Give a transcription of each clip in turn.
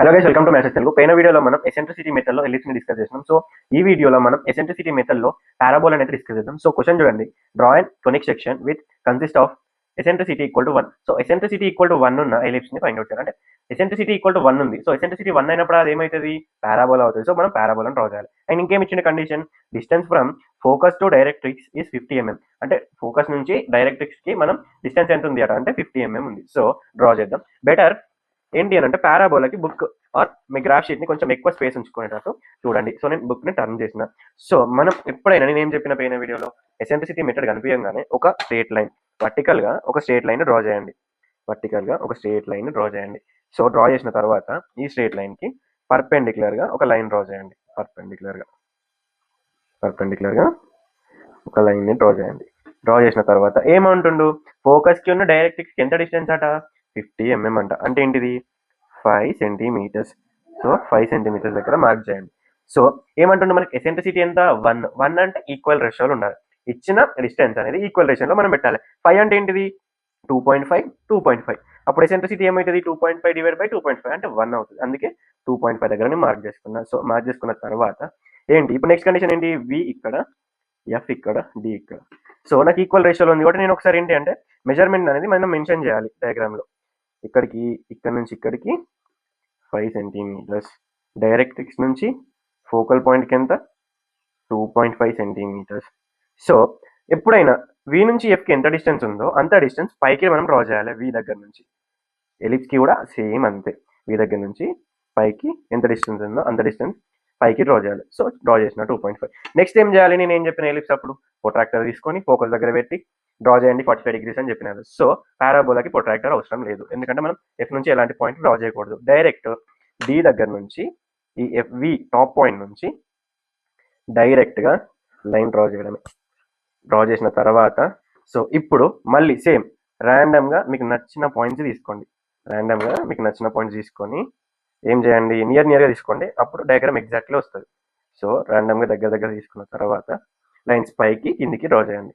Hello guys, welcome to maths Telugu. పైన వీడియోలో మనం ఎసెంట్రిసిటీ మెథడ్లో ఎలిప్స్ ని డిస్కస్ చేస్తున్నాం. సో ఈ వీడియోలో మనం ఎసెంట్రిసిటీ మెథడ్లో పారాబోలా అనేది డిస్కస్ చేద్దాం. సో క్వశ్చన్ చూడండి, draw and conic section with consist of eccentricity equal to 1. So eccentricity equal to 1 ఉన్న ఎలిప్స్ ని ఫైండ్ అవుట్ చేయాలి. అంటే ఎసెంట్రిసిటీ ఈక్వల్ టు 1 ఉంది. సో ఎసెంట్రిసిటీ 1 అయినప్పుడు అది ఏమవుతుంది, పారాబోలా అవుతుంది. సో మనం పారాబోలాని డ్రా చేయాలి. అండ్ ఇంకేం ఇచ్చిన condition, distance from focus to directrix is 50 mm. అంటే ఫోకస్ నుంచి డైరెక్ట్రిక్స్ కి మనం డిస్టెన్స్ ఎంత ఉంది అంటే 50 mm ఉంది. సో డ్రా చేద్దాం. బెటర్ ఏంటి అని అంటే పారాబోలాకి బుక్ ఆర్ మీ గ్రాఫ్ షీట్ ని కొంచెం ఎక్కువ స్పేస్ ఉంచుకునేటట్టు చూడండి. సో నేను బుక్ ని టర్న్ చేసిన. సో మనం ఎప్పుడైనా నేను ఏం చెప్పిన పైన వీడియోలో ఎసెంట్రిసిటీ మెథడ్ కనిపించగానే ఒక స్ట్రేట్ లైన్ వర్టికల్ గా ఒక స్ట్రేట్ లైన్ డ్రా చేయండి. వర్టికల్ గా ఒక స్ట్రేట్ లైన్ డ్రా చేయండి. సో డ్రా చేసిన తర్వాత ఈ స్ట్రేట్ లైన్ కి పర్పెండిక్యులర్ గా ఒక లైన్ డ్రా చేయండి. పర్పెండిక్యులర్ గా ఒక లైన్ ని డ్రా చేయండి. డ్రా చేసిన తర్వాత ఏమంటుండు, ఫోకస్ కి ఉన్న డైరెక్ట్రిక్స్ ఎంత డిస్టెన్స్ అట, 50 mm అంట. అంటే ఏంటిది, 5 సెంటీమీటర్స్. సో 5 సెంటీమీటర్స్ దగ్గర మార్క్ చేయండి. సో ఏమంటుండే మనకి ఎసెంట్రిసిటీ ఎంత, 1 అంటే ఈక్వల్ రేషియోలో ఉండాలి. ఇచ్చిన డిస్టెన్స్ అనేది ఈక్వల్ రేషియోలో మనం పెట్టాలి. 5 అంటే ఏంటిది, 2.5 అప్పుడు ఎసెంట్రిసిటీ ఏమవుతుంది, 2.5 డివైడ్ బై 2.5 అంటే 1 అవుతుంది. అందుకే 2.5 దగ్గర మార్క్ చేసుకున్నా. సో మార్క్ చేసుకున్న తర్వాత ఏంటి, ఇప్పుడు నెక్స్ట్ కండిషన్ ఏంటి, వి ఇక్కడ, ఎఫ్ ఇక్కడ, డి ఇక్కడ. సో నాకు ఈక్వల్ రేషియోలో ఉంది కాబట్టి నేను ఒకసారి ఏంటి అంటే మెజర్మెంట్ అనేది మనం మెన్షన్ చేయాలి డయాగ్రామ్ లో. ఇక్కడికి, ఇక్కడ నుంచి ఇక్కడికి 5 సెంటీమీటర్స్, డైరెక్ట్రిక్స్ నుంచి ఫోకల్ పాయింట్కి ఎంత, 2.5 సెంటీమీటర్స్. సో ఎప్పుడైనా వి నుంచి ఎఫ్కి ఎంత డిస్టెన్స్ ఉందో అంత డిస్టెన్స్ పైకి మనం డ్రా చేయాలి. వి దగ్గర నుంచి ఎలిప్స్కి కూడా సేమ్ అంతే. వి దగ్గర నుంచి పైకి ఎంత డిస్టెన్స్ ఉందో అంత డిస్టెన్స్ పైకి డ్రా చేయాలి. సో డ్రా చేసిన 2.5. నెక్స్ట్ ఏం చేయాలి, నేను ఏం చెప్పిన ఎలిప్స్ అప్పుడు ప్రొట్రాక్టర్ తీసుకొని ఫోకస్ దగ్గర పెట్టి డ్రా చేయండి 45 degrees అని చెప్పినారు. సో పారాబోలాకి ప్రొట్రాక్టర్ అవసరం లేదు, ఎందుకంటే మనం ఎఫ్ నుంచి ఎలాంటి పాయింట్ డ్రా చేయకూడదు. డైరెక్ట్ డి దగ్గర నుంచి ఈ ఎఫ్వి టాప్ పాయింట్ నుంచి డైరెక్ట్గా లైన్ డ్రా చేయడమే. డ్రా చేసిన తర్వాత సో ఇప్పుడు మళ్ళీ సేమ్ ర్యాండమ్గా మీకు నచ్చిన పాయింట్స్ తీసుకోండి. ర్యాండమ్గా మీకు నచ్చిన పాయింట్స్ తీసుకొని ఏం చేయండి, నియర్గా తీసుకోండి, అప్పుడు డయాగ్రామ్ ఎగ్జాక్ట్లీ వస్తుంది. సో ర్యాండమ్గా దగ్గర తీసుకున్న తర్వాత లైన్స్ పైకి కిందికి డ్రా చేయండి.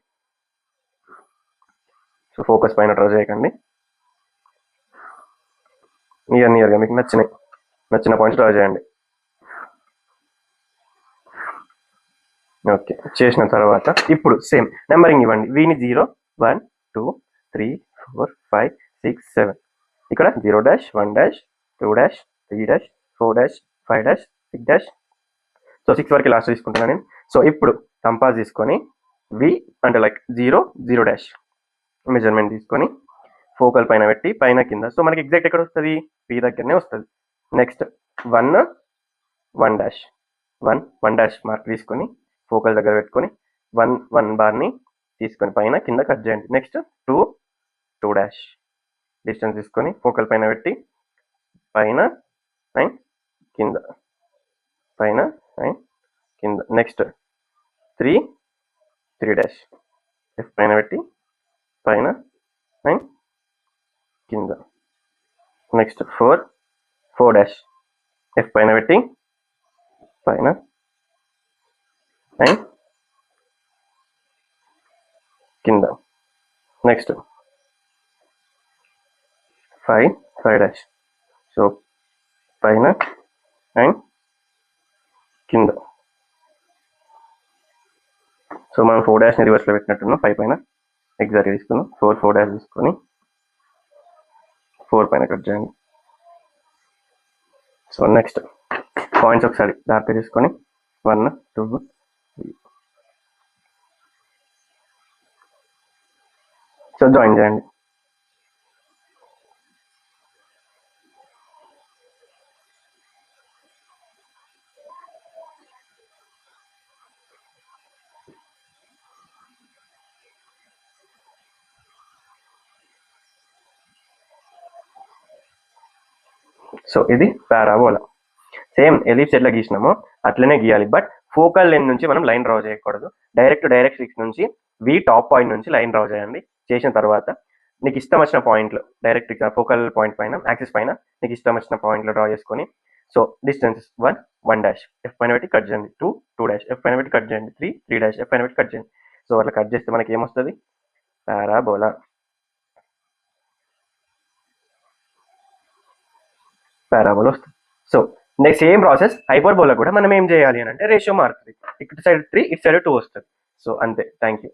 సో ఫోకస్ పైన డ్రా చేయకండి, నియర్గా మీకు నచ్చిన పాయింట్స్ డ్రా చేయండి. ఓకే, చేసిన తర్వాత ఇప్పుడు సేమ్ నెంబరింగ్ ఇవ్వండి. వీని 0, 1, 2, 3, 4, 5, 6, 7. ఇక్కడ 0 dash, 1 dash, 2 dash, 3 dash, 4 dash, 5 dash, 6 dash. So 6 వరకు లాస్ట్ తీసుకుంటున్నాను నేను. సో ఇప్పుడు కంపాస్ తీసుకొని వి అంటే లైక్ 0 డాష్ మెజర్మెంట్ తీసుకొని ఫోకల్ పైన పెట్టి పైన కింద. సో మనకి ఎగ్జాక్ట్ ఎక్కడ వస్తుంది, పి దగ్గరనే వస్తుంది. నెక్స్ట్ 1 డాష్, 1 డాష్ మార్క్ తీసుకొని ఫోకల్ దగ్గర పెట్టుకొని 1 బార్ని తీసుకొని పైన కింద కట్ చేయండి. నెక్స్ట్ 2 డాష్ డిస్టెన్స్ తీసుకొని ఫోకల్ పైన పెట్టి పైన అండ్ కింద, పైన అండ్ కింద. నెక్స్ట్ 3 డాష్ ఎఫ్ పైన పెట్టి పైన అండ్ కింద. నెక్స్ట్ 4 డాష్ ఎఫ్ పైన పెట్టి పైన అండ్ కింద. నెక్స్ట్ 5 డాష్, సో పైన అండ్ కింద. సో మనం 4 డాష్ని రివర్స్లో పెట్టినట్టున్నాం, 5 పైన ఎగ్జాక్ట్గా తీసుకున్నాం. 4 డాష్ తీసుకొని 4 పైన కట్ చేయండి. సో నెక్స్ట్ పాయింట్స్ ఒకసారి దాపే తీసుకొని 1, 2, 3. సో జాయిన్ చేయండి. సో ఇది పారాబోలా. సేమ్ ఎలిప్స్ ఎట్లా గీసినామో అట్లనే గీయాలి, బట్ ఫోకల్ లెంత్ నుంచి మనం లైన్ డ్రా చేయకూడదు. డైరెక్ట్రిక్స్ నుంచి వి టాప్ పాయింట్ నుంచి లైన్ డ్రా చేయండి. చేసిన తర్వాత నీకు ఇష్టం వచ్చిన పాయింట్లు డైరెక్ట్రిక్స్ ఫోకల్ పాయింట్ పైన యాక్సిస్ పైన నీకు ఇష్టం వచ్చిన పాయింట్లు డ్రా చేసుకొని, సో డిస్టెన్స్ 1 డాష్ ఎఫ్ పైన పెట్టి కట్ చేయండి. 2 డాష్ ఎఫ్ పైన పెట్టి కట్ చేయండి. 3 డాష్ ఎఫ్ పైన పెట్టి కట్ చేయండి. సో అట్లా కట్ చేస్తే మనకి ఏమొస్తుంది, పారాబోలా వస్తుంది. So next same process hyperbola కూడా మనం ఏం చేయాలి అని అంటే రేషియో మారుతుంది. ఇటు సైడ్ 3 ఇటు సైడ్ 2 వస్తుంది. సో అంతే. Thank you.